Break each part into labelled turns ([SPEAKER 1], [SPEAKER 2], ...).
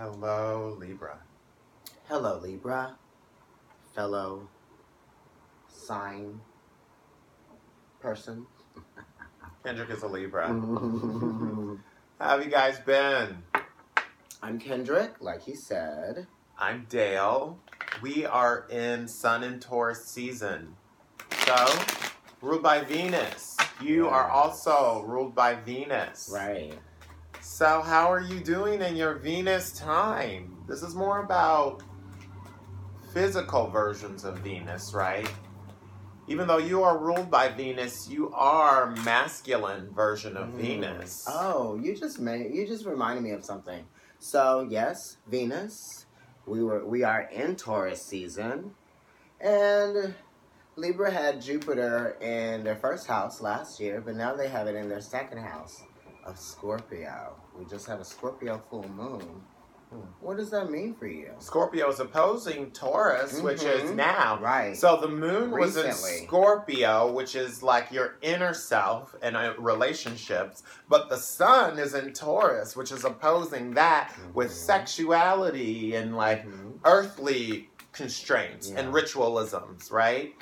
[SPEAKER 1] Hello, Libra.
[SPEAKER 2] Hello, Libra, fellow sign person.
[SPEAKER 1] Kendrick is a Libra.
[SPEAKER 2] I'm
[SPEAKER 1] How have you guys been?
[SPEAKER 2] Kendrick, like he said.
[SPEAKER 1] I'm Dale. We are in Sun and Taurus season. So, ruled by Venus. You are also ruled by Venus.
[SPEAKER 2] Right.
[SPEAKER 1] So, how are you doing in your Venus time? This is more about physical versions of Venus, right? Even though you are ruled by Venus, you are masculine version of Venus.
[SPEAKER 2] Oh, you just reminded me of something. So yes, Venus. We are in Taurus season, and Libra had Jupiter in their first house last year, but now they have it in their second house of Scorpio. We just had a Scorpio full moon. What does that mean for you?
[SPEAKER 1] Scorpio is opposing Taurus, which is now.
[SPEAKER 2] Right.
[SPEAKER 1] So the moon was in
[SPEAKER 2] Recently.
[SPEAKER 1] Scorpio, which is like your inner self and relationships. But the sun is in Taurus, which is opposing that with sexuality and like earthly constraints and ritualisms, right?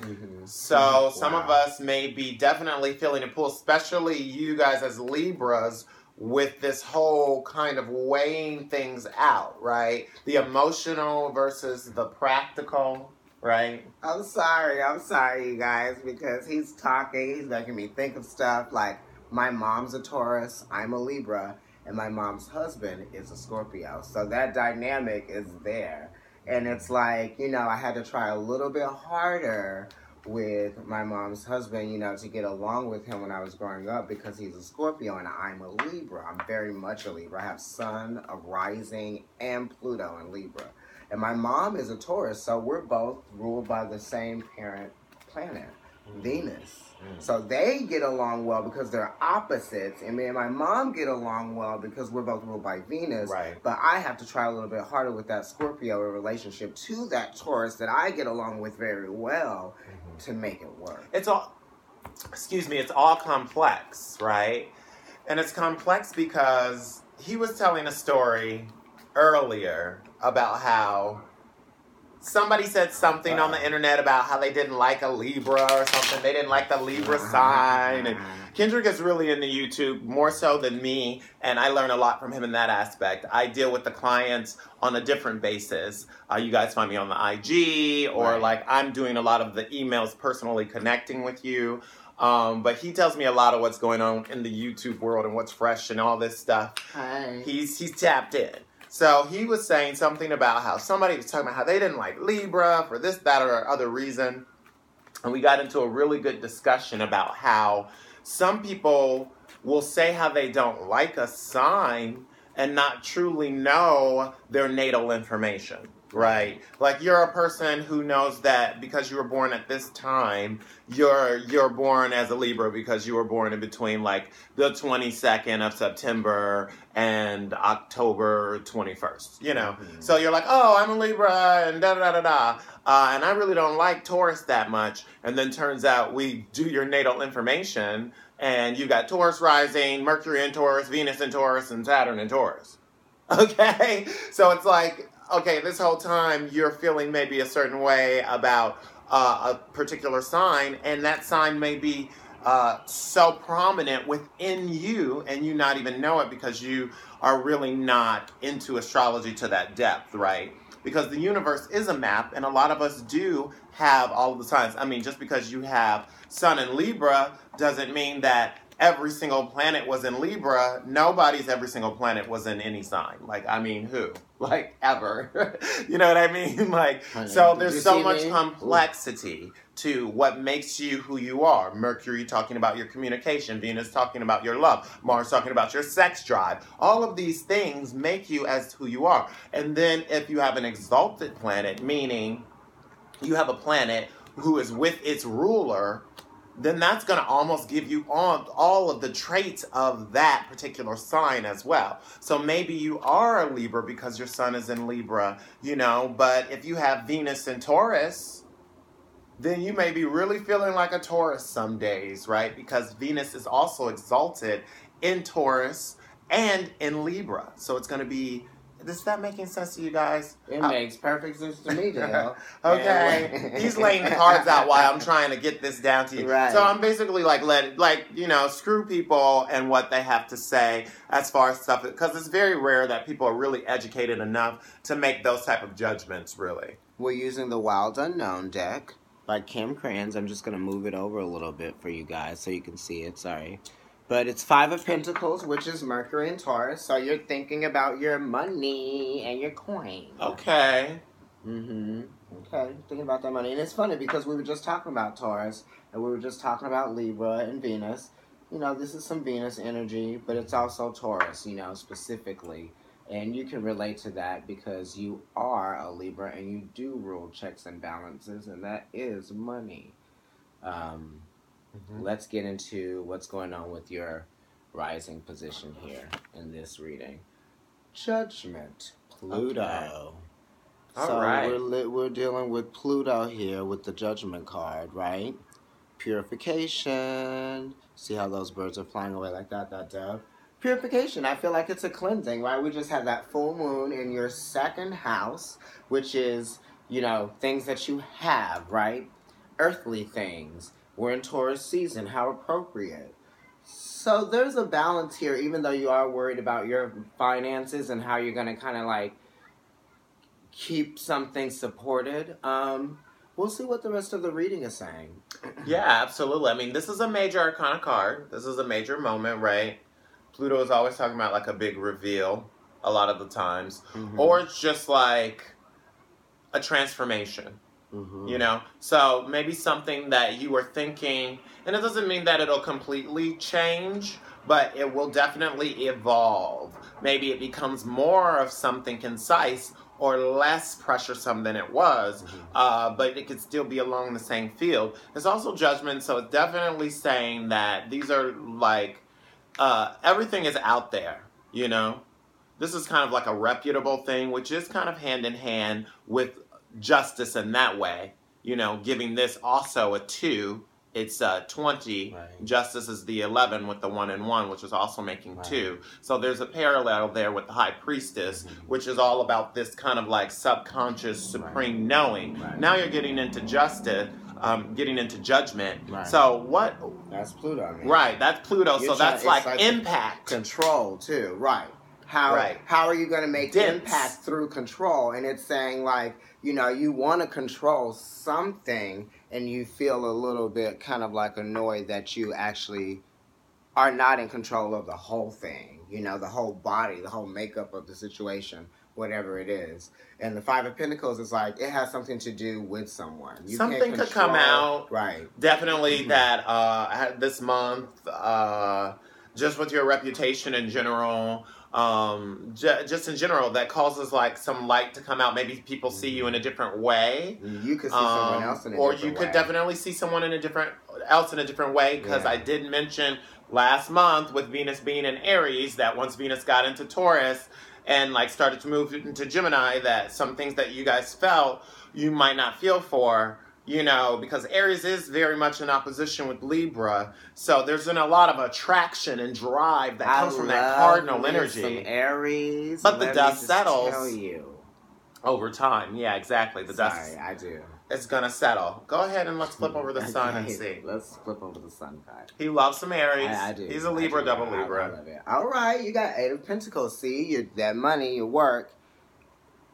[SPEAKER 1] So some of us may be definitely feeling a pull, especially you guys as Libras, with this whole kind of weighing things out, right? The emotional versus the practical, right?
[SPEAKER 2] I'm sorry, you guys, because he's making me think of stuff like my mom's a Taurus, I'm a Libra, and my mom's husband is a Scorpio. So that dynamic is there. And it's like, I had to try a little bit harder with my mom's husband, to get along with him when I was growing up because he's a Scorpio and I'm a Libra. I'm very much a Libra. I have Sun, a rising, and Pluto in Libra. And my mom is a Taurus, so we're both ruled by the same parent planet, Venus. So they get along well because they're opposites, and me and my mom get along well because we're both ruled by Venus.
[SPEAKER 1] Right.
[SPEAKER 2] But I have to try a little bit harder with that Scorpio relationship to that Taurus that I get along with very well to make it work.
[SPEAKER 1] It's all complex, right? And it's complex because he was telling a story earlier about how somebody said something on the internet about how they didn't like a Libra or something. They didn't like the Libra sign. And Kendrick is really into YouTube more so than me, and I learn a lot from him in that aspect. I deal with the clients on a different basis. You guys find me on the IG, or like I'm doing a lot of the emails personally connecting with you. But he tells me a lot of what's going on in the YouTube world and what's fresh and all this stuff.
[SPEAKER 2] Hi.
[SPEAKER 1] He's tapped in. So he was saying something about how somebody was talking about how they didn't like Libra for this, that, or other reason. And we got into a really good discussion about how some people will say how they don't like a sign and not truly know their natal information, right? Like you're a person who knows that because you were born at this time, you're born as a Libra because you were born in between like the 22nd of September and October 21st, So you're like, oh, I'm a Libra and da-da-da-da-da. And I really don't like Taurus that much. And then turns out we do your natal information and you got Taurus rising, Mercury in Taurus, Venus in Taurus, and Saturn in Taurus. Okay? So it's like, okay, this whole time you're feeling maybe a certain way about a particular sign, and that sign may be so prominent within you, and you not even know it because you are really not into astrology to that depth, right? Because the universe is a map, and a lot of us do have all of the signs. I mean, just because you have Sun in Libra doesn't mean that every single planet was in Libra. Nobody's every single planet was in any sign. Like, I mean, who? Like, ever. You know what I mean? Like, so there's so much complexity to what makes you who you are. Mercury talking about your communication. Venus talking about your love. Mars talking about your sex drive. All of these things make you as who you are. And then if you have an exalted planet, meaning you have a planet who is with its ruler, then that's going to almost give you all of the traits of that particular sign as well. So maybe you are a Libra because your sun is in Libra, but if you have Venus in Taurus, then you may be really feeling like a Taurus some days, right? Because Venus is also exalted in Taurus and in Libra. So it's going to be Is that making sense to you guys?
[SPEAKER 2] It makes perfect sense to me, Dale.
[SPEAKER 1] Okay. He's laying the cards out while I'm trying to get this down to you.
[SPEAKER 2] Right.
[SPEAKER 1] So I'm basically screw people and what they have to say as far as stuff, because it's very rare that people are really educated enough to make those type of judgments, really.
[SPEAKER 2] We're using the Wild Unknown deck by Kim Kranz. I'm just going to move it over a little bit for you guys so you can see it. Sorry. But it's 5 of Pentacles, which is Mercury and Taurus. So you're thinking about your money and your coin.
[SPEAKER 1] Okay.
[SPEAKER 2] Okay, thinking about that money. And it's funny because we were just talking about Taurus, and we were just talking about Libra and Venus. You know, this is some Venus energy, but it's also Taurus, you know, specifically. And you can relate to that because you are a Libra and you do rule checks and balances, and that is money. Let's get into what's going on with your rising position here in this reading. Judgment, Pluto.
[SPEAKER 1] Okay.
[SPEAKER 2] So
[SPEAKER 1] right.
[SPEAKER 2] we're dealing with Pluto here with the Judgment card, right? Purification. See how those birds are flying away like that dove? Purification. I feel like it's a cleansing, right? We just had that full moon in your second house, which is, you know, things that you have, right? Earthly things. We're in Taurus season. How appropriate. So there's a balance here, even though you are worried about your finances and how you're going to kind of like keep something supported. We'll see what the rest of the reading is saying.
[SPEAKER 1] Yeah, absolutely. I mean, this is a major arcana card. This is a major moment, right? Pluto is always talking about like a big reveal a lot of the times. Or it's just like a transformation. You know, so maybe something that you were thinking, and it doesn't mean that it'll completely change, but it will definitely evolve. Maybe it becomes more of something concise or less pressuresome than it was, but it could still be along the same field. It's also judgment, so it's definitely saying that these are like, everything is out there, you know? This is kind of like a reputable thing, which is kind of hand in hand with justice in that way, you know, giving this also a 2, it's 20.
[SPEAKER 2] Right.
[SPEAKER 1] Justice is the 11 with the 1 and 1, which is also making 2. So there's a parallel there with the High Priestess, which is all about this kind of like subconscious supreme knowing. Now you're getting into justice, getting into judgment. So what?
[SPEAKER 2] That's Pluto. I mean.
[SPEAKER 1] Right, that's Pluto. So that's like impact.
[SPEAKER 2] Control too, right. How are you going to make impact through control? And it's saying like, you know, you want to control something and you feel a little bit kind of like annoyed that you actually are not in control of the whole thing, you know, the whole body, the whole makeup of the situation, whatever it is. And the 5 of Pentacles is like, it has something to do with someone. You
[SPEAKER 1] something could come out.
[SPEAKER 2] Right.
[SPEAKER 1] Definitely that this month, just with your reputation in general, just in general, that causes like some light to come out. Maybe people see you in a different way.
[SPEAKER 2] You could see someone else in a different way.
[SPEAKER 1] Or you could definitely see someone in a different way, because I did mention last month with Venus being in Aries that once Venus got into Taurus and like started to move into Gemini, that some things that you guys felt you might not feel for, you know, because Aries is very much in opposition with Libra. So there's been a lot of attraction and drive that comes from that cardinal energy.
[SPEAKER 2] Some Aries.
[SPEAKER 1] But the dust settles
[SPEAKER 2] tell you.
[SPEAKER 1] Over time. Yeah, exactly. The dust.
[SPEAKER 2] Sorry, I do.
[SPEAKER 1] It's going to settle. Go ahead and let's flip over the sun and see.
[SPEAKER 2] Let's flip over the sun card.
[SPEAKER 1] He loves some Aries.
[SPEAKER 2] I do.
[SPEAKER 1] He's a Libra, double Libra.
[SPEAKER 2] I love it. All right, you got 8 of Pentacles. See, that money, your work.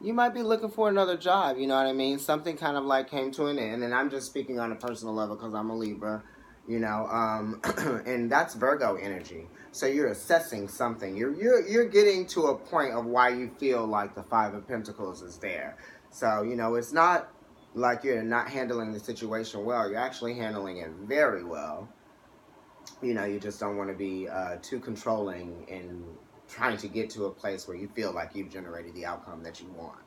[SPEAKER 2] You might be looking for another job, you know what I mean? Something kind of like came to an end, and I'm just speaking on a personal level because I'm a Libra, you know, and that's Virgo energy. So you're assessing something. You're getting to a point of why you feel like the 5 of Pentacles is there. So, you know, it's not like you're not handling the situation well. You're actually handling it very well. You know, you just don't want to be too controlling and trying to get to a place where you feel like you've generated the outcome that you want.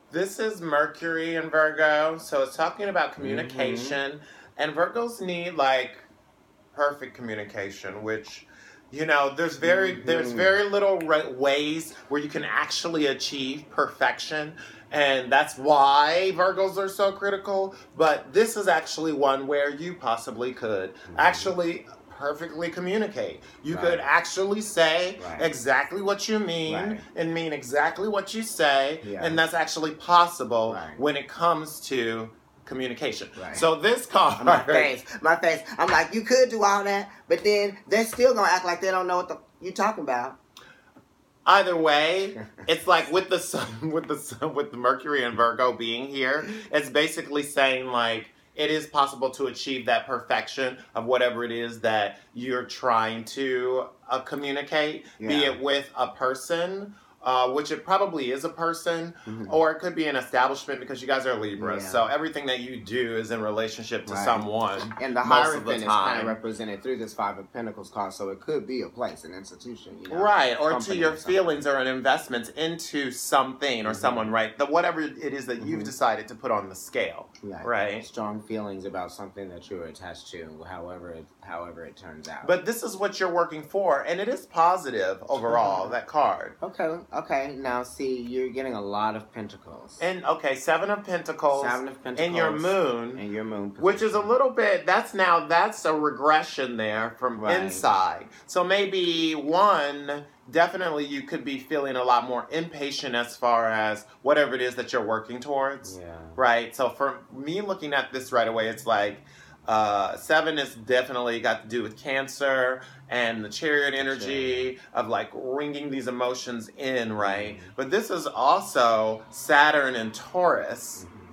[SPEAKER 1] This is Mercury in Virgo, so it's talking about communication, and Virgos need like perfect communication, which, you know, there's very little ways where you can actually achieve perfection, and that's why Virgos are so critical. But this is actually one where you possibly could actually perfectly communicate. You
[SPEAKER 2] Right.
[SPEAKER 1] could actually say
[SPEAKER 2] Right.
[SPEAKER 1] exactly what you mean
[SPEAKER 2] Right.
[SPEAKER 1] and mean exactly what you say,
[SPEAKER 2] Yeah.
[SPEAKER 1] and that's actually possible
[SPEAKER 2] Right.
[SPEAKER 1] when it comes to communication.
[SPEAKER 2] Right.
[SPEAKER 1] So this card,
[SPEAKER 2] my face. I'm like, you could do all that, but then they're still gonna act like they don't know what you're talking about.
[SPEAKER 1] either way, it's like with the sun, with the Mercury and Virgo being here, it's basically saying like it is possible to achieve that perfection of whatever it is that you're trying to communicate, be
[SPEAKER 2] Yeah.
[SPEAKER 1] it with a person. Which it probably is a person,
[SPEAKER 2] Mhm.
[SPEAKER 1] or it could be an establishment because you guys are Libra.
[SPEAKER 2] Yeah.
[SPEAKER 1] So everything that you do is in relationship to
[SPEAKER 2] Right.
[SPEAKER 1] someone.
[SPEAKER 2] And the
[SPEAKER 1] most of the
[SPEAKER 2] Hierophant is kind of
[SPEAKER 1] time.
[SPEAKER 2] represented through this Five of Pentacles card, so it could be a place, an institution, you know,
[SPEAKER 1] Right, or to
[SPEAKER 2] company
[SPEAKER 1] your
[SPEAKER 2] or something.
[SPEAKER 1] feelings or an investment into something or
[SPEAKER 2] Mhm.
[SPEAKER 1] someone, right? Whatever it is that you've
[SPEAKER 2] Mhm.
[SPEAKER 1] decided to put on the scale, right?
[SPEAKER 2] Strong feelings about something that you're attached to, however it turns out.
[SPEAKER 1] But this is what you're working for, and it is positive overall, that card.
[SPEAKER 2] Okay. Now, see, you're getting a lot of pentacles.
[SPEAKER 1] And, okay, Seven of Pentacles. And your moon.
[SPEAKER 2] And your moon.
[SPEAKER 1] Which is a little bit, that's a regression there from
[SPEAKER 2] Right.
[SPEAKER 1] inside. So maybe definitely you could be feeling a lot more impatient as far as whatever it is that you're working towards.
[SPEAKER 2] Yeah.
[SPEAKER 1] Right? So for me looking at this right away, it's like, 7 is definitely got to do with Cancer and the Chariot energy of like ringing these emotions in, right?
[SPEAKER 2] Mm-hmm.
[SPEAKER 1] But this is also Saturn and Taurus.
[SPEAKER 2] Mm-hmm.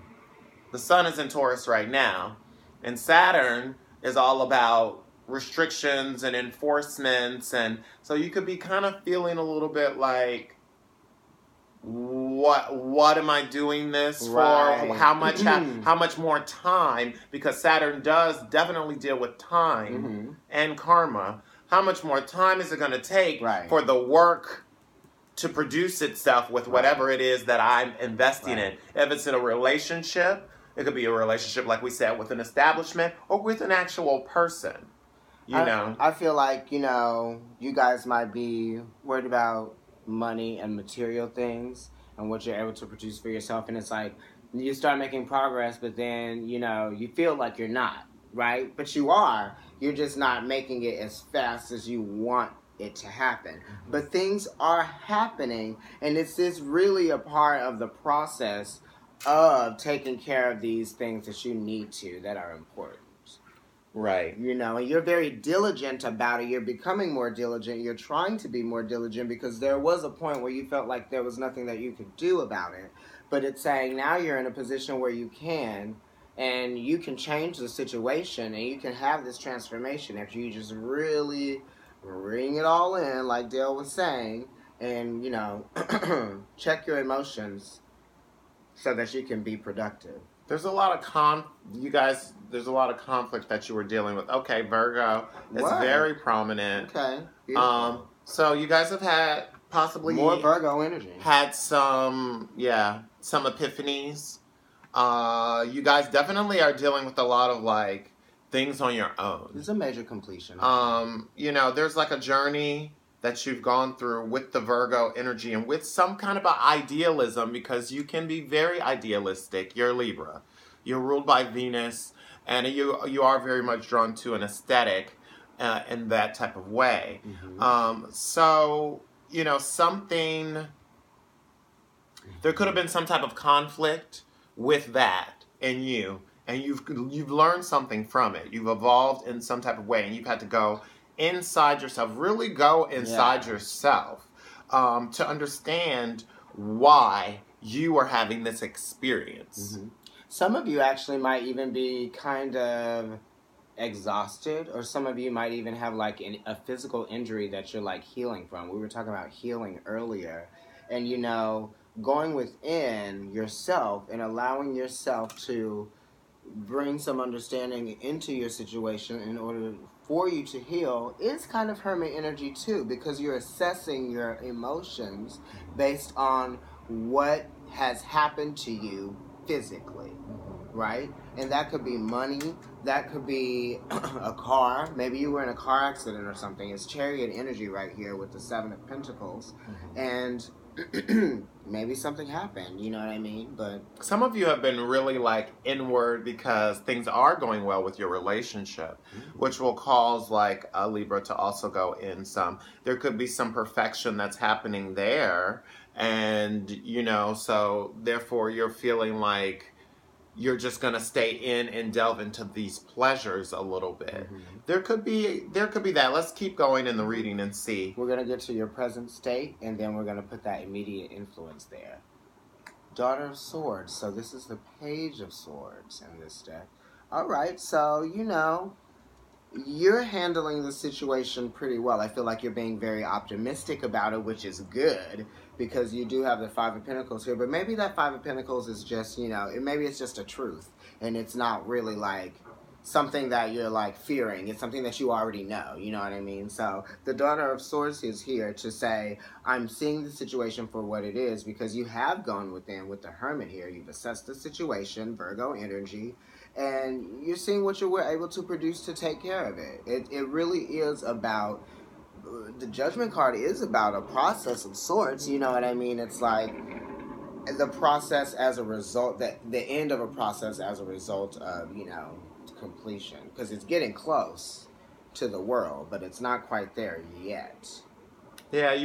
[SPEAKER 1] The sun is in Taurus right now, and Saturn is all about restrictions and enforcements, and so you could be kind of feeling a little bit like, what am I doing this
[SPEAKER 2] Right.
[SPEAKER 1] for? How much more time? Because Saturn does definitely deal with time
[SPEAKER 2] Mm-hmm.
[SPEAKER 1] and karma. How much more time is it going to take
[SPEAKER 2] Right.
[SPEAKER 1] for the work to produce itself with whatever it is that I'm investing in? If it's in a relationship, it could be a relationship, like we said, with an establishment or with an actual person.
[SPEAKER 2] I feel like, you guys might be worried about money and material things and what you're able to produce for yourself. And it's like, you start making progress, but then, you feel like you're not, right? But you are. You're just not making it as fast as you want it to happen. But things are happening, and it's just really a part of the process of taking care of these things that you need to, that are important.
[SPEAKER 1] Right.
[SPEAKER 2] And you're very diligent about it. You're becoming more diligent. You're trying to be more diligent because there was a point where you felt like there was nothing that you could do about it. But it's saying now you're in a position where you can, and you can change the situation, and you can have this transformation if you just really ring it all in, like Dale was saying, and, check your emotions so that you can be productive.
[SPEAKER 1] There's a lot of there's a lot of conflict that you were dealing with. Okay, Virgo. It's very prominent.
[SPEAKER 2] Okay. Beautiful.
[SPEAKER 1] So you guys have had possibly
[SPEAKER 2] more Virgo energy.
[SPEAKER 1] Had some epiphanies. You guys definitely are dealing with a lot of like things on your own.
[SPEAKER 2] It's a major completion.
[SPEAKER 1] There's like a journey that you've gone through with the Virgo energy and with some kind of idealism, because you can be very idealistic. You're Libra. You're ruled by Venus, and you are very much drawn to an aesthetic in that type of way.
[SPEAKER 2] Mm-hmm.
[SPEAKER 1] There could have been some type of conflict with that in you, and you've learned something from it. You've evolved in some type of way, and you've had to go inside yourself, really go inside yourself to understand why you are having this experience.
[SPEAKER 2] Mm-hmm. Some of you actually might even be kind of exhausted, or some of you might even have like a physical injury that you're like healing from. We were talking about healing earlier, and going within yourself and allowing yourself to bring some understanding into your situation in order for you to heal is kind of hermit energy too, because you're assessing your emotions based on what has happened to you physically. right? And that could be money, that could be a car. Maybe you were in a car accident or something. It's chariot energy right here with the Seven of Pentacles. And maybe something happened, you know what I mean? But
[SPEAKER 1] some of you have been really like inward because things are going well with your relationship, which will cause like a Libra to also go in some. There could be some perfection that's happening there, and you know, so therefore you're feeling like you're just going to stay in and delve into these pleasures a little bit. There could be that. Let's keep going in the reading and see.
[SPEAKER 2] We're going to get to your present state, and then we're going to put that immediate influence there. Daughter of Swords. So this is the Page of Swords in this deck. All right, so, you know, you're handling the situation pretty well. I feel like you're being very optimistic about it, which is good, because you do have the Five of Pentacles here. But maybe that Five of Pentacles is just, you know, maybe it's just a truth, and it's not really like something that you're like fearing. It's something that you already know, you know what I mean? So the Daughter of Swords is here to say, I'm seeing the situation for what it is, because you have gone within with the Hermit here. You've assessed the situation, Virgo energy, and you're seeing what you were able to produce to take care of it. It really is about, the Judgment card is about a process of sorts, you know what I mean? It's like the process as a result, the end of a process as a result of, you know, completion, because it's getting close to the world, but it's not quite there yet.
[SPEAKER 1] Yeah,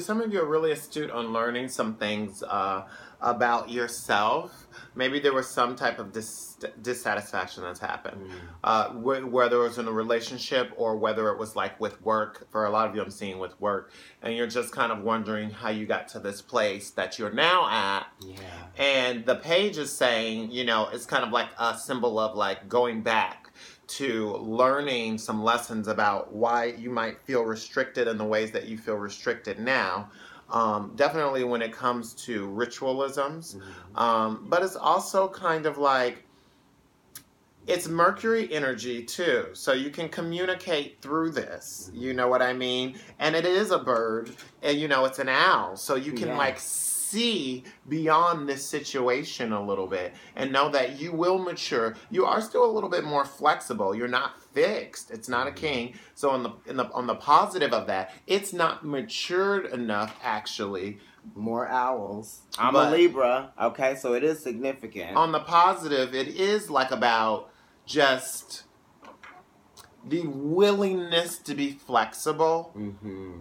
[SPEAKER 1] some of you are really astute on learning some things about yourself. Maybe there was some type of dissatisfaction that's happened, whether it was in a relationship or whether it was like with work. For a lot of you, I'm seeing with work, and you're just kind of wondering how you got to this place that you're now at.
[SPEAKER 2] Yeah.
[SPEAKER 1] And the page is saying, you know, it's kind of like a symbol of like going back to learning some lessons about why you might feel restricted in the ways that you feel restricted now. Definitely when it comes to ritualisms. But it's also kind of like, it's Mercury energy too. So you can communicate through this. You know what I mean? And it is a bird, and you know, it's an owl. So you can like see beyond this situation a little bit and know that you will mature. You are still a little bit more flexible. You're not fixed. It's not a king. So on the positive of that, it's not matured enough actually.
[SPEAKER 2] More owls. I'm a Libra, okay, so it is significant.
[SPEAKER 1] On the positive, it is like about just the willingness to be flexible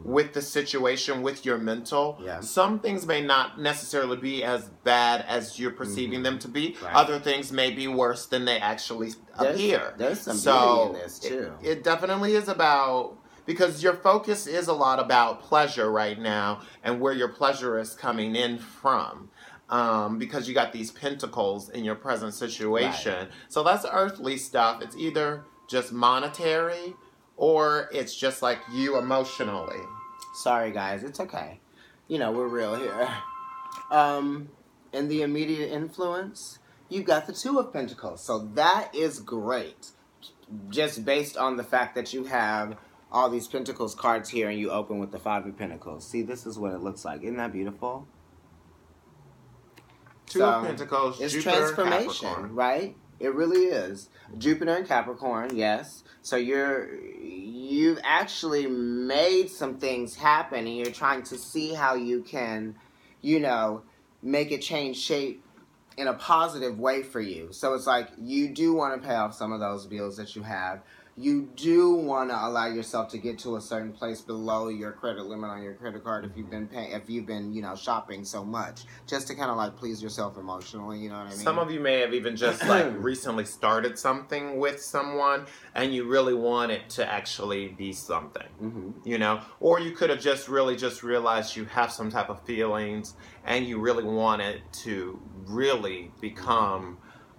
[SPEAKER 1] with the situation, with your mental. Some things may not necessarily be as bad as you're perceiving them to be. Other things may be worse than they actually appear.
[SPEAKER 2] There's some beauty in this too.
[SPEAKER 1] It definitely is about, because your focus is a lot about pleasure right now and where your pleasure is coming in from. Because you got these pentacles in your present situation. So that's earthly stuff. It's either just monetary, or it's just like you emotionally.
[SPEAKER 2] Sorry guys, it's okay. You know, we're real here. In the immediate influence, you got the Two of Pentacles. So that is great. Just based on the fact that you have all these Pentacles cards here and you open with the Five of Pentacles. See, this is what it looks like. Isn't that beautiful?
[SPEAKER 1] Two of Pentacles,
[SPEAKER 2] it's
[SPEAKER 1] Jupiter,
[SPEAKER 2] transformation,
[SPEAKER 1] Capricorn.
[SPEAKER 2] Right? It really is. Jupiter and Capricorn, yes. So you've actually made some things happen, and you're trying to see how you can, you know, make it change shape in a positive way for you. So it's like you do want to pay off some of those bills that you have. You do want to allow yourself to get to a certain place below your credit limit on your credit card if you've been you know, shopping so much, just to kind of like please yourself emotionally, you know what I mean?
[SPEAKER 1] Some of you may have even just like recently started something with someone and you really want it to actually be something, you know? Or you could have just realized you have some type of feelings and you really want it to really become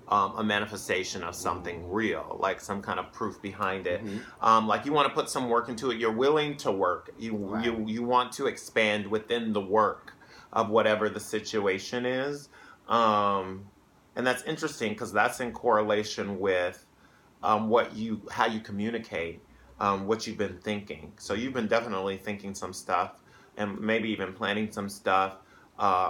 [SPEAKER 1] a manifestation of something real, like some kind of proof behind it. Like you want to put some work into it. You're willing to work. You want to expand within the work of whatever the situation is. And that's interesting because that's in correlation with how you communicate, what you've been thinking. So you've been definitely thinking some stuff and maybe even planning some stuff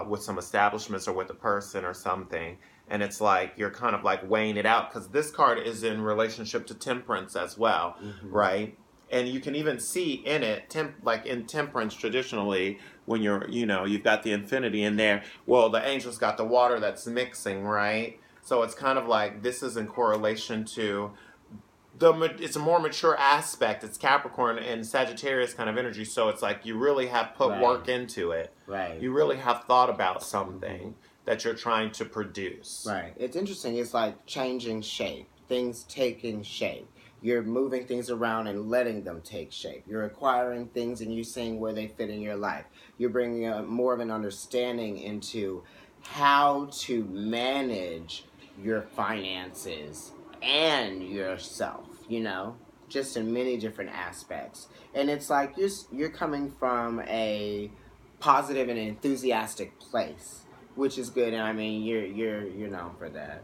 [SPEAKER 1] with some establishments or with a person or something. And it's like you're kind of like weighing it out, because this card is in relationship to temperance as well, right? And you can even see in it, like in temperance traditionally, when you've got the infinity in there. Well, the angel's got the water that's mixing, right? So it's kind of like this is in correlation to it's a more mature aspect. It's Capricorn and Sagittarius kind of energy. So it's like you really have put work into it.
[SPEAKER 2] Right.
[SPEAKER 1] You really have thought about something that you're trying to produce.
[SPEAKER 2] Right. It's interesting. It's like changing shape. Things taking shape. You're moving things around and letting them take shape. You're acquiring things and you seeing where they fit in your life. You're bringing more of an understanding into how to manage your finances and yourself, just in many different aspects. And it's like you're coming from a positive and enthusiastic place, which is good. And I mean, you're known for that.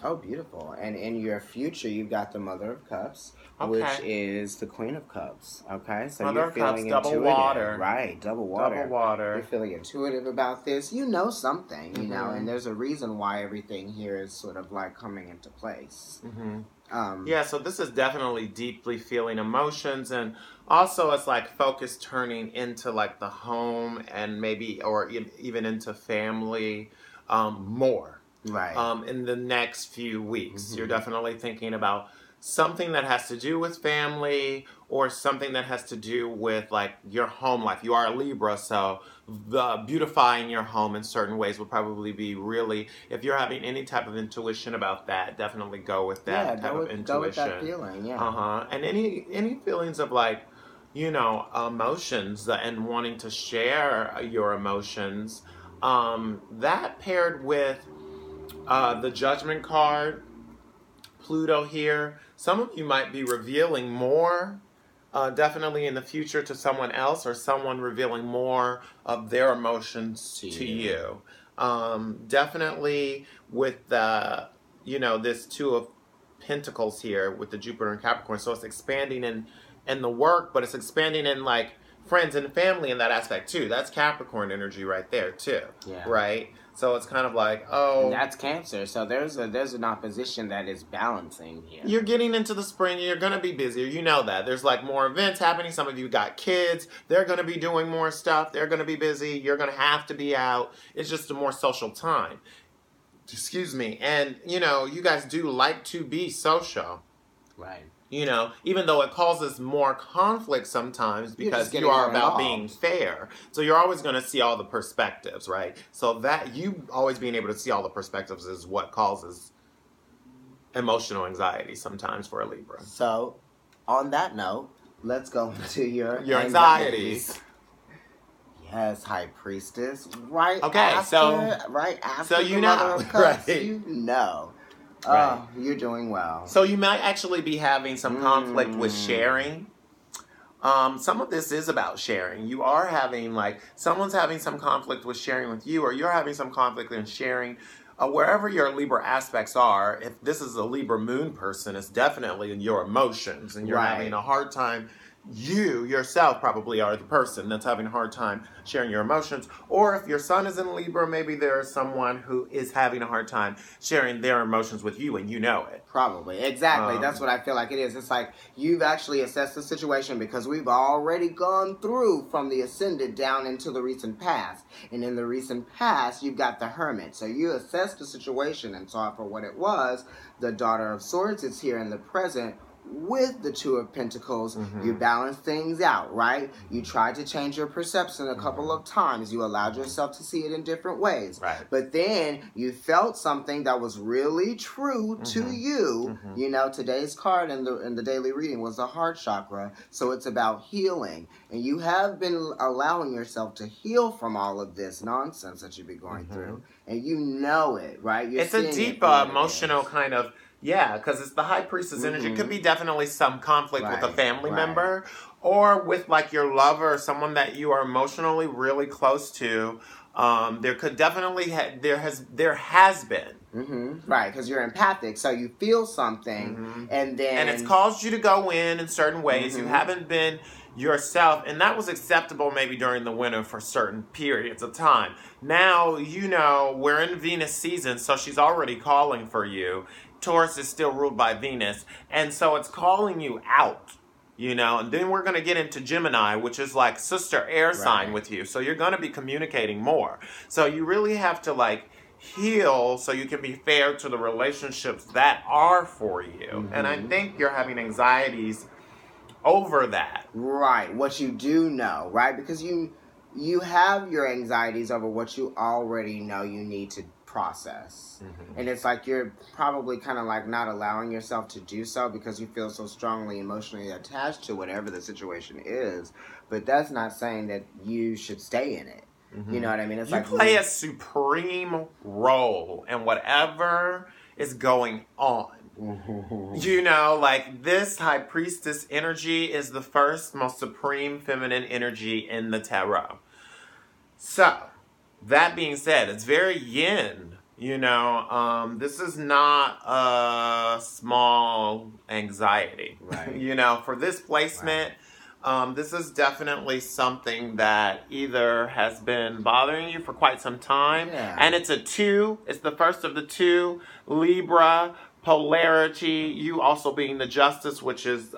[SPEAKER 2] Oh, beautiful. And in your future, you've got the Mother of Cups, which is the Queen of Cups. Okay, so
[SPEAKER 1] Mother
[SPEAKER 2] you're feeling
[SPEAKER 1] Cups,
[SPEAKER 2] intuitive.
[SPEAKER 1] double water.
[SPEAKER 2] Right, double water.
[SPEAKER 1] Double water.
[SPEAKER 2] You're feeling intuitive about this. You know something, and there's a reason why everything here is sort of like coming into place.
[SPEAKER 1] So this is definitely deeply feeling emotions, and also it's like focus turning into like the home and maybe, or even into family more.
[SPEAKER 2] Right.
[SPEAKER 1] In the next few weeks. You're definitely thinking about something that has to do with family, or something that has to do with like your home life. You are a Libra, so the beautifying your home in certain ways would probably be really, if you're having any type of intuition about that, definitely go with that type of intuition.
[SPEAKER 2] Go with that feeling,
[SPEAKER 1] And any feelings of like, emotions and wanting to share your emotions, that paired with the Judgment card, Pluto here. Some of you might be revealing more, definitely in the future, to someone else, or someone revealing more of their emotions to you. Definitely with the, this Two of Pentacles here with the Jupiter and Capricorn. So it's expanding in the work, but it's expanding in like friends and family in that aspect too. That's Capricorn energy right there too. Yeah. Right? So it's kind of like,
[SPEAKER 2] and that's Cancer. So there's an opposition that is balancing here.
[SPEAKER 1] You're getting into the spring. You're going to be busier. You know that. There's like more events happening. Some of you got kids. They're going to be doing more stuff. They're going to be busy. You're going to have to be out. It's just a more social time. Excuse me. And, you guys do like to be social.
[SPEAKER 2] Right.
[SPEAKER 1] Even though it causes more conflict sometimes, because you are about being fair. So you're always going to see all the perspectives, right? So that you always being able to see all the perspectives is what causes emotional anxiety sometimes for a Libra.
[SPEAKER 2] So, on that note, let's go into your
[SPEAKER 1] anxieties.
[SPEAKER 2] Yes, High Priestess. Right
[SPEAKER 1] after
[SPEAKER 2] so
[SPEAKER 1] you know,
[SPEAKER 2] right? Right. Oh, you're doing well.
[SPEAKER 1] So you might actually be having some conflict with sharing. Some of this is about sharing. You are having someone's having some conflict with sharing with you, or you're having some conflict in sharing. Wherever your Libra aspects are, if this is a Libra moon person, it's definitely in your emotions, and you're having a hard time. You yourself probably are the person that's having a hard time sharing your emotions. Or if your sun is in Libra, maybe there's someone who is having a hard time sharing their emotions with you, and you know it.
[SPEAKER 2] Probably. Exactly. That's what I feel like it is. It's like you've actually assessed the situation, because we've already gone through from the Ascendant down into the recent past. And in the recent past, you've got the Hermit. So you assessed the situation and saw it for what it was. The Daughter of Swords is here in the present. With the Two of Pentacles, you balance things out, right? You tried to change your perception a couple of times. You allowed yourself to see it in different ways.
[SPEAKER 1] Right.
[SPEAKER 2] But then you felt something that was really true to you. Today's card in the daily reading was the heart chakra. So it's about healing. And you have been allowing yourself to heal from all of this nonsense that you've been going through. And you know it, right?
[SPEAKER 1] It's a deep emotional kind of... Yeah, because it's the High Priestess energy. It could be definitely some conflict with a family member, or with your lover, someone that you are emotionally really close to. There could definitely there has been.
[SPEAKER 2] Right, because you're empathic, so you feel something, and
[SPEAKER 1] it's caused you to go in certain ways. You haven't been yourself, and that was acceptable maybe during the winter for certain periods of time. Now, you know, we're in Venus season, so she's already calling for you. Taurus is still ruled by Venus, and so it's calling you out, you know. And then we're going to get into Gemini, which is like sister air sign with you, so you're going to be communicating more. So you really have to like heal so you can be fair to the relationships that are for you. And I think you're having anxieties over that.
[SPEAKER 2] Right. What you do know, right? Because you have your anxieties over what you already know you need to process. And it's like you're probably kind of like not allowing yourself to do so because you feel so strongly emotionally attached to whatever the situation is. But that's not saying that you should stay in it. You know what I mean? It's
[SPEAKER 1] you
[SPEAKER 2] like
[SPEAKER 1] play a supreme role in whatever is going on. You know, like this High Priestess energy is the first most supreme feminine energy in the tarot. So, that being said, it's very yin. You know, this is not a small anxiety.
[SPEAKER 2] Right.
[SPEAKER 1] You know, for this placement, this is definitely something that either has been bothering you for quite some time. And it's a 2. It's the first of the 2. Libra, polarity, you also being the Justice, which is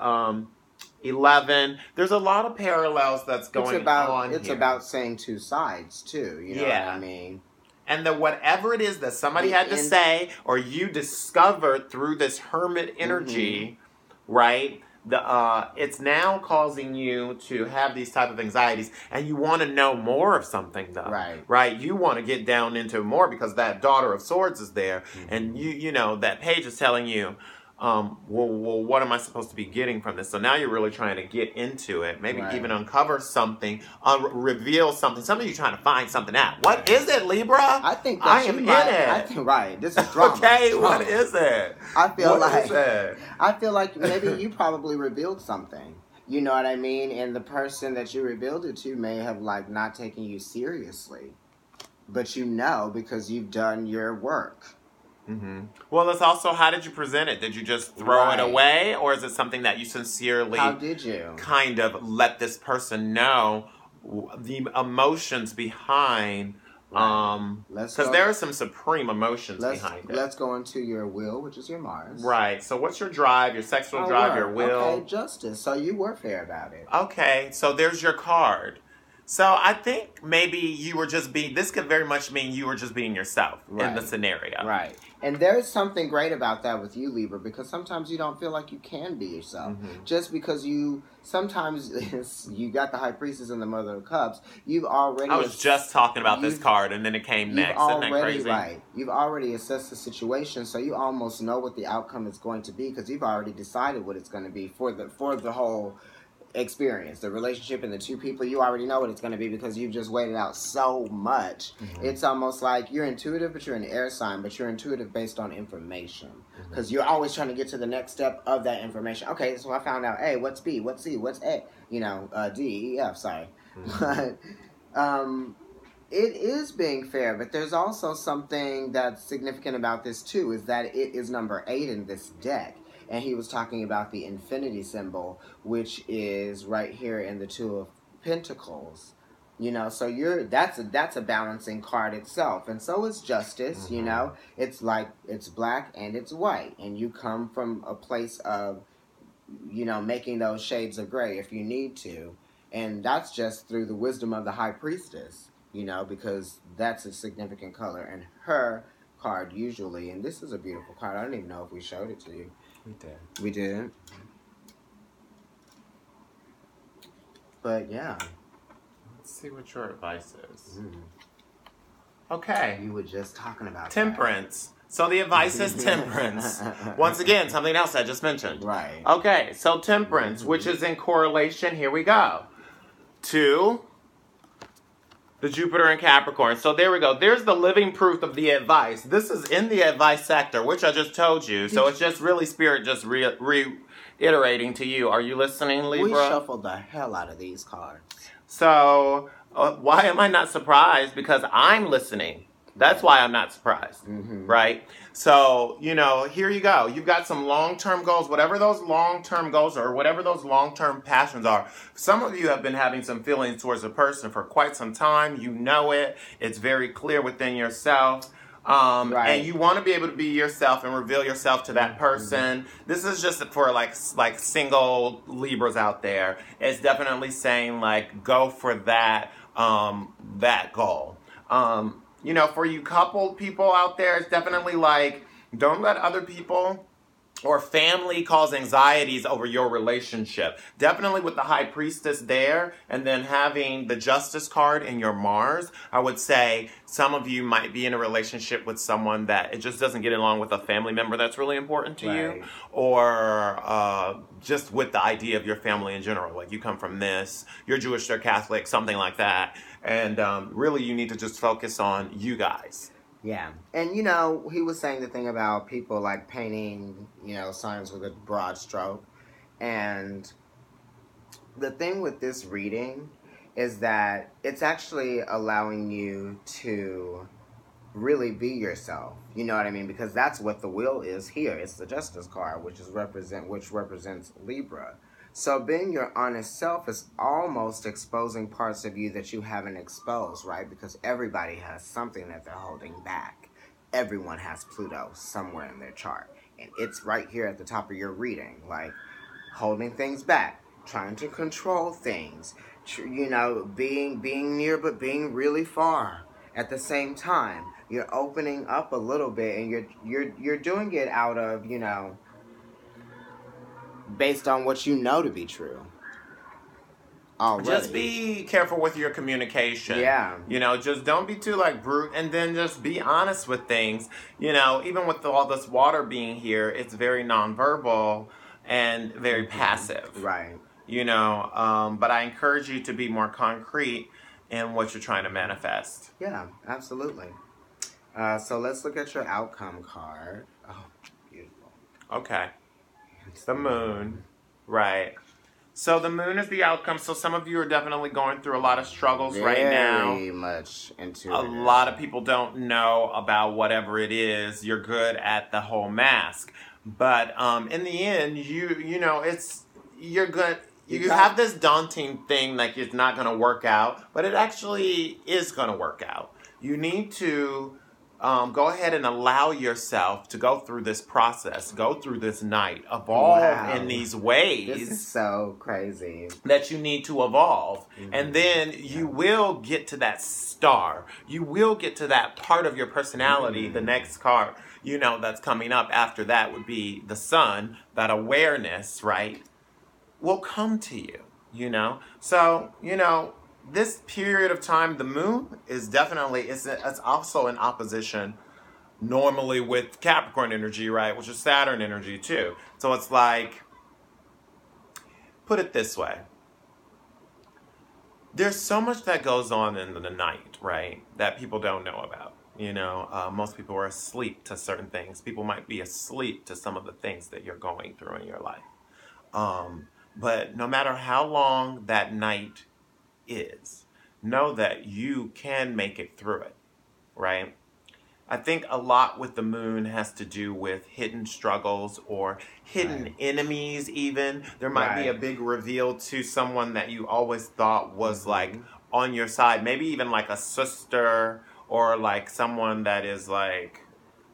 [SPEAKER 1] 11. There's a lot of parallels that's going on
[SPEAKER 2] It's
[SPEAKER 1] here.
[SPEAKER 2] about saying two sides, too. You know what I mean?
[SPEAKER 1] And the whatever it is that somebody had to say or you discovered through this hermit energy, right? It's now causing you to have these type of anxieties, and you want to know more of something, though. Right? You want to get down into more because that Daughter of Swords is there, and you know that page is telling you, well, what am I supposed to be getting from this? So now you're really trying to get into it, maybe even uncover something, reveal something. Something you're trying to find something out. What is it, Libra?
[SPEAKER 2] I think that
[SPEAKER 1] I am in it.
[SPEAKER 2] I think, this is drama.
[SPEAKER 1] Okay,
[SPEAKER 2] drama.
[SPEAKER 1] what is it?
[SPEAKER 2] I feel
[SPEAKER 1] I
[SPEAKER 2] feel like maybe you probably revealed something. You know what I mean? And the person that you revealed it to may have like not taken you seriously, but you know because you've done your work.
[SPEAKER 1] Well, it's also, how did you present it? Did you just throw it away? Or is it something that you sincerely kind of let this person know the emotions behind? Because there are some supreme emotions behind it.
[SPEAKER 2] Let's go into your will, which is your Mars.
[SPEAKER 1] Right. So what's your drive, your sexual drive, your will?
[SPEAKER 2] Okay, Justice. So you were fair about it.
[SPEAKER 1] Okay. So there's your card. So I think maybe you were just this could very much mean you were just being yourself in the scenario.
[SPEAKER 2] Right. And there's something great about that with you, Libra, because sometimes you don't feel like you can be yourself. Just because sometimes you got the High Priestess and the Mother of Cups, I
[SPEAKER 1] was just talking about this card and then it came next. Isn't that crazy?
[SPEAKER 2] Right. You've already assessed the situation, so you almost know what the outcome is going to be because you've already decided what it's going to be for the whole experience, the relationship, and the two people. You already know what it's going to be because you've just waited out so much. It's almost like you're intuitive, but you're an air sign, but you're intuitive based on information because you're always trying to get to the next step of that information. Okay, so I found out A, what's B, what's C, what's A, you know, D, E, F, sorry. But it is being fair, but there's also something that's significant about this too, is that it is number 8 in this deck. And he was talking about the infinity symbol, which is right here in the 2 of Pentacles. You know, so that's a balancing card itself. And so is Justice, you know. It's like it's black and it's white. And you come from a place of, you know, making those shades of gray if you need to. And that's just through the wisdom of the High Priestess, you know, because that's a significant color. And her card usually, and this is a beautiful card. I don't even know if we showed it to you. We did. But yeah.
[SPEAKER 1] Let's see what your advice is. Okay.
[SPEAKER 2] You were just talking about
[SPEAKER 1] Temperance. So the advice is temperance. Once again, something else I just mentioned.
[SPEAKER 2] Right.
[SPEAKER 1] Okay, so temperance, which is in correlation, here we go, to the Jupiter in Capricorn. So there we go. There's the living proof of the advice. This is in the advice sector, which I just told you. So it's just really Spirit just reiterating to you. Are you listening, Libra?
[SPEAKER 2] We shuffled the hell out of these cards.
[SPEAKER 1] So why am I not surprised? Because I'm listening. That's why I'm not surprised,
[SPEAKER 2] Mm-hmm.
[SPEAKER 1] right? So, you know, here you go. You've got some long-term goals, whatever those long-term goals are, or whatever those long-term passions are. Some of you have been having some feelings towards a person for quite some time. You know it. It's very clear within yourself. And you want to be able to be yourself and reveal yourself to that person. This is just for like single Libras out there. It's definitely saying like go for that that goal. You know, for you coupled people out there, it's definitely like don't let other people or family cause anxieties over your relationship. Definitely with the High Priestess there, and then having the Justice card in your Mars, I would say some of you might be in a relationship with someone that it just doesn't get along with a family member that's really important to you, or just with the idea of your family in general. Like you come from this, you're Jewish, they're Catholic, something like that. And really you need to just focus on you guys.
[SPEAKER 2] Yeah. And, you know, he was saying the thing about people, like, painting, you know, signs with a broad stroke. And the thing with this reading is that it's actually allowing you to really be yourself. You know what I mean? Because that's what the wheel is here. It's the Justice card, which represents Libra. So being your honest self is almost exposing parts of you that you haven't exposed, right? Because everybody has something that they're holding back. Everyone has Pluto somewhere in their chart. And it's right here at the top of your reading, like holding things back, trying to control things, you know, being near but being really far at the same time. You're opening up a little bit, and you're doing it out of, you know, based on what you know to be true. Already.
[SPEAKER 1] Just be careful with your communication.
[SPEAKER 2] Yeah.
[SPEAKER 1] You know, just don't be too like brute, and then just be honest with things. You know, even with all this water being here, it's very nonverbal and very passive.
[SPEAKER 2] Right.
[SPEAKER 1] You know, but I encourage you to be more concrete in what you're trying to manifest.
[SPEAKER 2] Yeah, absolutely. So let's look at your outcome card. Oh, beautiful.
[SPEAKER 1] Okay. It's the moon. Right. So the moon is the outcome. So some of you are definitely going through a lot of struggles right now.
[SPEAKER 2] Very much into
[SPEAKER 1] a lot of people don't know about whatever it is. You're good at the whole mask. But in the end, you know, you're good. You have this daunting thing like it's not going to work out, but it actually is going to work out. You need to go ahead and allow yourself to go through this process, go through this night, evolve in these ways.
[SPEAKER 2] This is so crazy.
[SPEAKER 1] That you need to evolve. And then you will get to that star. You will get to that part of your personality. The next card, you know, that's coming up after that would be the sun. That awareness, right, will come to you, you know. So, you know, this period of time, the moon is definitely, it's also in opposition normally with Capricorn energy, right, which is Saturn energy too. So it's like, put it this way. There's so much that goes on in the night, right, that people don't know about. You know, most people are asleep to certain things. People might be asleep to some of the things that you're going through in your life. But no matter how long that night is, know that you can make it through it, right? I think a lot with the moon has to do with hidden struggles or hidden enemies even. There might be a big reveal to someone that you always thought was like on your side. Maybe even like a sister or like someone that is like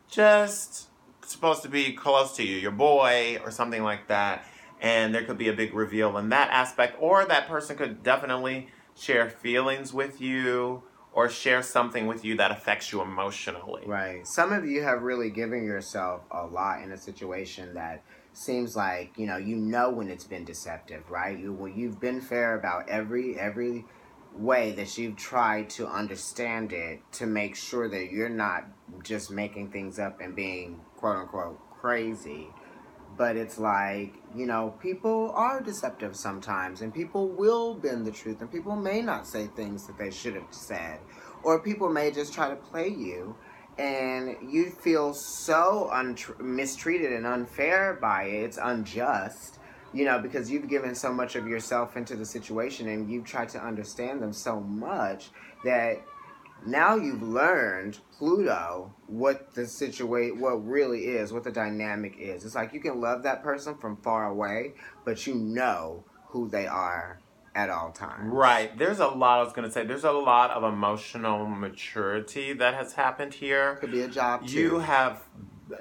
[SPEAKER 1] just supposed to be close to you, your boy or something like that. And there could be a big reveal in that aspect. Or that person could definitely share feelings with you or share something with you that affects you emotionally.
[SPEAKER 2] Right. Some of you have really given yourself a lot in a situation that seems like, you know when it's been deceptive, right? You've been fair about every way that you've tried to understand it to make sure that you're not just making things up and being quote unquote crazy. But it's like, you know, people are deceptive sometimes, and people will bend the truth, and people may not say things that they should have said, or people may just try to play you, and you feel so mistreated and unfair by it. It's unjust, you know, because you've given so much of yourself into the situation, and you've tried to understand them so much that now you've learned Pluto what the situation, what really is, what the dynamic is. It's like you can love that person from far away, but you know who they are at all times.
[SPEAKER 1] Right. There's a lot, I was going to say, there's a lot of emotional maturity that has happened here.
[SPEAKER 2] Could be a job too.
[SPEAKER 1] You have,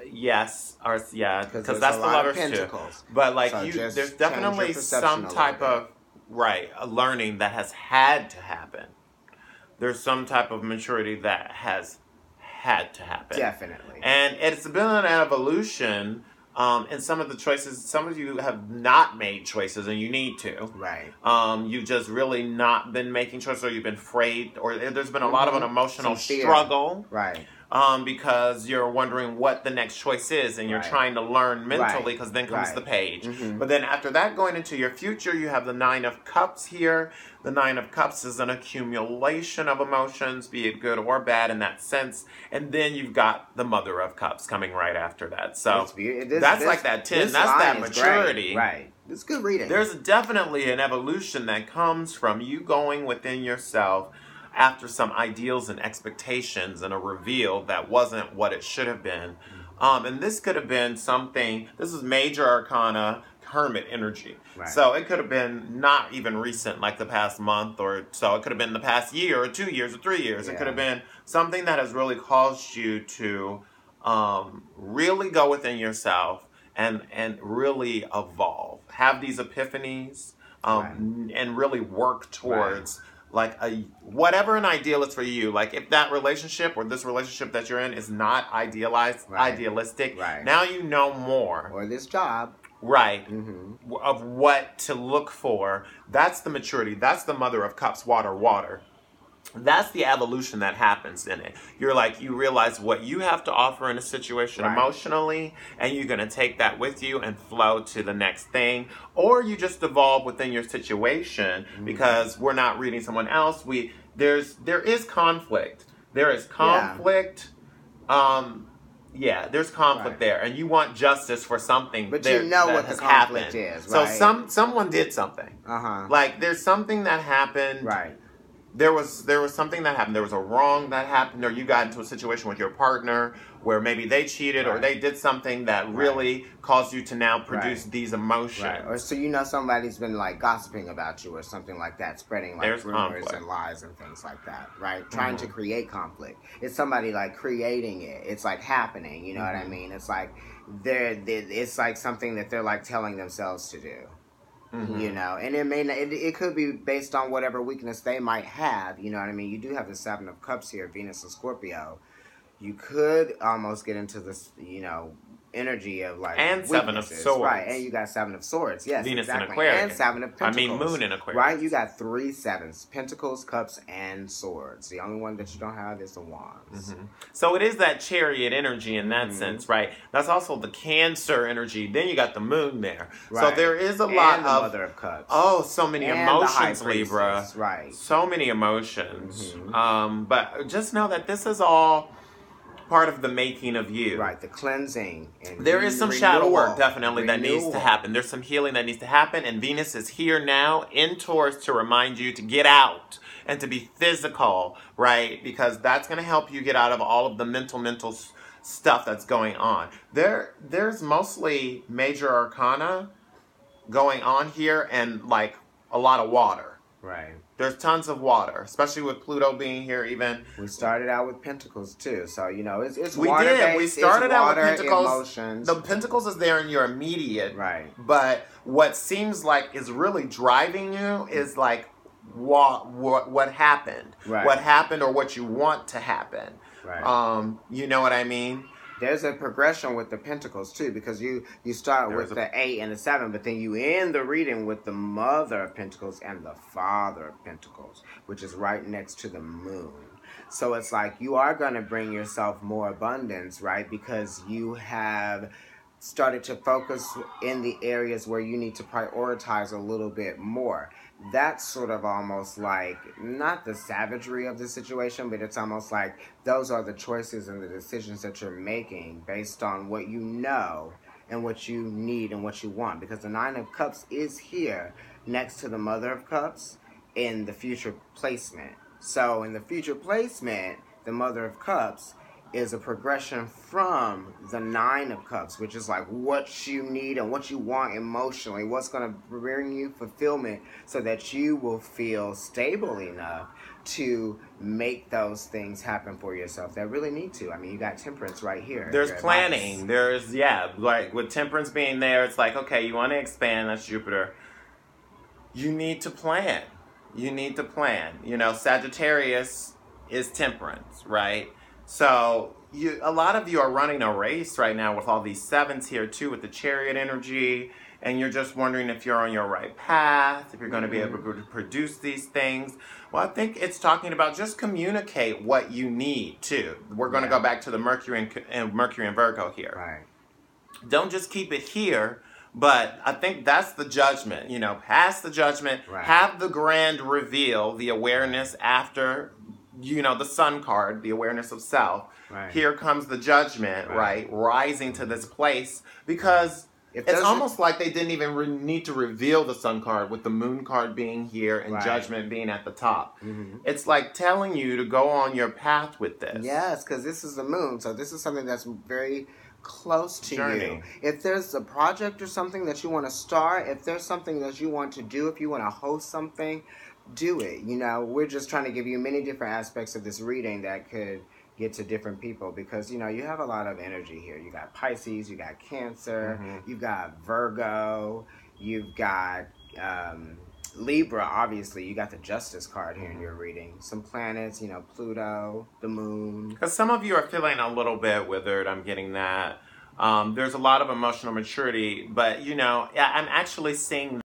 [SPEAKER 1] yes, or yeah, because that's the Lovers too. But like
[SPEAKER 2] So
[SPEAKER 1] there's definitely some type of, right, a learning that has had to happen. There's some type of maturity that has had to happen.
[SPEAKER 2] Definitely.
[SPEAKER 1] And it's been an evolution in some of the choices. Some of you have not made choices and you need to.
[SPEAKER 2] Right.
[SPEAKER 1] You've just really not been making choices, or you've been afraid, or there's been a lot of an emotional struggle.
[SPEAKER 2] Right.
[SPEAKER 1] Because you're wondering what the next choice is, and you're trying to learn mentally, because then comes the page. But then after that, going into your future, you have the Nine of Cups here. The Nine of Cups is an accumulation of emotions, be it good or bad in that sense. And then you've got the Mother of Cups coming right after that. So that's like that 10. That's that maturity.
[SPEAKER 2] Right. It's good reading.
[SPEAKER 1] There's definitely an evolution that comes from you going within yourself after some ideals and expectations and a reveal that wasn't what it should have been. And this could have been something, this is major arcana, hermit energy.
[SPEAKER 2] Right.
[SPEAKER 1] So it could have been not even recent, like the past month or so. It could have been the past year or 2 years or 3 years. It could have been something that has really caused you to really go within yourself and really evolve. Have these epiphanies and really work towards like whatever an ideal is for you. Like if that relationship or this relationship that you're in is not idealistic, now you know more.
[SPEAKER 2] Or this job.
[SPEAKER 1] Right. Of what to look for. That's the maturity. That's the Mother of Cups, water. That's the evolution that happens in it. You're like, you realize what you have to offer in a situation emotionally, and you're going to take that with you and flow to the next thing. Or you just evolve within your situation because we're not reading someone else. There is conflict. There is conflict. There's conflict there, and you want justice for something.
[SPEAKER 2] But you know what the conflict is, right?
[SPEAKER 1] So someone did something. Like there's something that happened.
[SPEAKER 2] Right.
[SPEAKER 1] There was something that happened. There was a wrong that happened, or you got into a situation with your partner where maybe they cheated or they did something that really caused you to now produce these emotions.
[SPEAKER 2] Right. Or so you know somebody's been like gossiping about you or something like that, spreading like rumors and lies and things like that, right? Trying to create conflict. It's somebody like creating it. It's like happening, you know what I mean? It's like it's like something that they're like telling themselves to do. You know, and it may not, it could be based on whatever weakness they might have. You know what I mean? You do have the Seven of Cups here, Venus and Scorpio. You could almost get into this, you know, energy of like
[SPEAKER 1] and Seven of Swords,
[SPEAKER 2] right? And you got Seven of Swords, yes,
[SPEAKER 1] Venus
[SPEAKER 2] exactly.
[SPEAKER 1] in Aquarius,
[SPEAKER 2] and Seven of Pentacles.
[SPEAKER 1] I mean Moon in Aquarius,
[SPEAKER 2] right? You got 3 sevens: Pentacles, Cups, and Swords. The only one that you don't have is the Wands.
[SPEAKER 1] So it is that Chariot energy in that sense, right? That's also the Cancer energy. Then you got the Moon there, so there is a lot
[SPEAKER 2] and the
[SPEAKER 1] of
[SPEAKER 2] Mother of Cups.
[SPEAKER 1] Oh, so many
[SPEAKER 2] and
[SPEAKER 1] emotions,
[SPEAKER 2] the High
[SPEAKER 1] Libra.
[SPEAKER 2] Priestess, right?
[SPEAKER 1] So many emotions. But just know that this is all part of the making of you.
[SPEAKER 2] Right, the cleansing. And
[SPEAKER 1] there is some shadow work definitely that needs to happen. There's some healing that needs to happen, and Venus is here now in Taurus to remind you to get out and to be physical, right? Because that's going to help you get out of all of the mental stuff that's going on. There's mostly major arcana going on here and like a lot of water.
[SPEAKER 2] Right.
[SPEAKER 1] There's tons of water, especially with Pluto being here even.
[SPEAKER 2] We started out with Pentacles too, so you know it's
[SPEAKER 1] we
[SPEAKER 2] water
[SPEAKER 1] did.
[SPEAKER 2] based.
[SPEAKER 1] We started out with Pentacles.
[SPEAKER 2] Emotions.
[SPEAKER 1] The Pentacles is there in your immediate,
[SPEAKER 2] right?
[SPEAKER 1] But what seems like is really driving you is like what happened, what happened, or what you want to happen.
[SPEAKER 2] Right.
[SPEAKER 1] You know what I mean?
[SPEAKER 2] There's a progression with the Pentacles too, because you start with the 8 and the 7, but then you end the reading with the Mother of Pentacles and the Father of Pentacles, which is right next to the Moon. So it's like you are going to bring yourself more abundance, right? Because you have started to focus in the areas where you need to prioritize a little bit more. That's sort of almost like, not the savagery of the situation, but it's almost like those are the choices and the decisions that you're making based on what you know and what you need and what you want. Because the Nine of Cups is here next to the Mother of Cups in the future placement. So in the future placement, the Mother of Cups is a progression from the Nine of Cups, which is like what you need and what you want emotionally, what's going to bring you fulfillment so that you will feel stable enough to make those things happen for yourself that really need to. I mean, you got Temperance right here.
[SPEAKER 1] There's planning. There's, like with Temperance being there, it's like, okay, you want to expand, that's Jupiter. You need to plan. You need to plan. You know, Sagittarius is Temperance, right? So a lot of you are running a race right now with all these sevens here too, with the Chariot energy, and you're just wondering if you're on your right path, if you're going to be able to produce these things. Well, I think it's talking about just communicate what you need too. We're going to go back to the Mercury and Virgo here.
[SPEAKER 2] Right.
[SPEAKER 1] Don't just keep it here. But I think that's the judgment, you know, pass the judgment, have the grand reveal, the awareness after, you know, the Sun card, the awareness of self. Right. Here comes the judgment, right? Rising to this place, because it's almost like they didn't even need to reveal the Sun card with the Moon card being here and judgment being at the top. It's like telling you to go on your path with this.
[SPEAKER 2] Yes, because this is the Moon. So this is something that's very close to you. If there's a project or something that you want to start, if there's something that you want to do, if you want to host something, do it. You know, we're just trying to give you many different aspects of this reading that could get to different people, because, you know, you have a lot of energy here. You got Pisces, you got Cancer, you've got Virgo, you've got Libra, obviously. You got the Justice card here in your reading. Some planets, you know, Pluto, the Moon.
[SPEAKER 1] Because some of you are feeling a little bit withered. I'm getting that. There's a lot of emotional maturity. But, you know, I'm actually seeing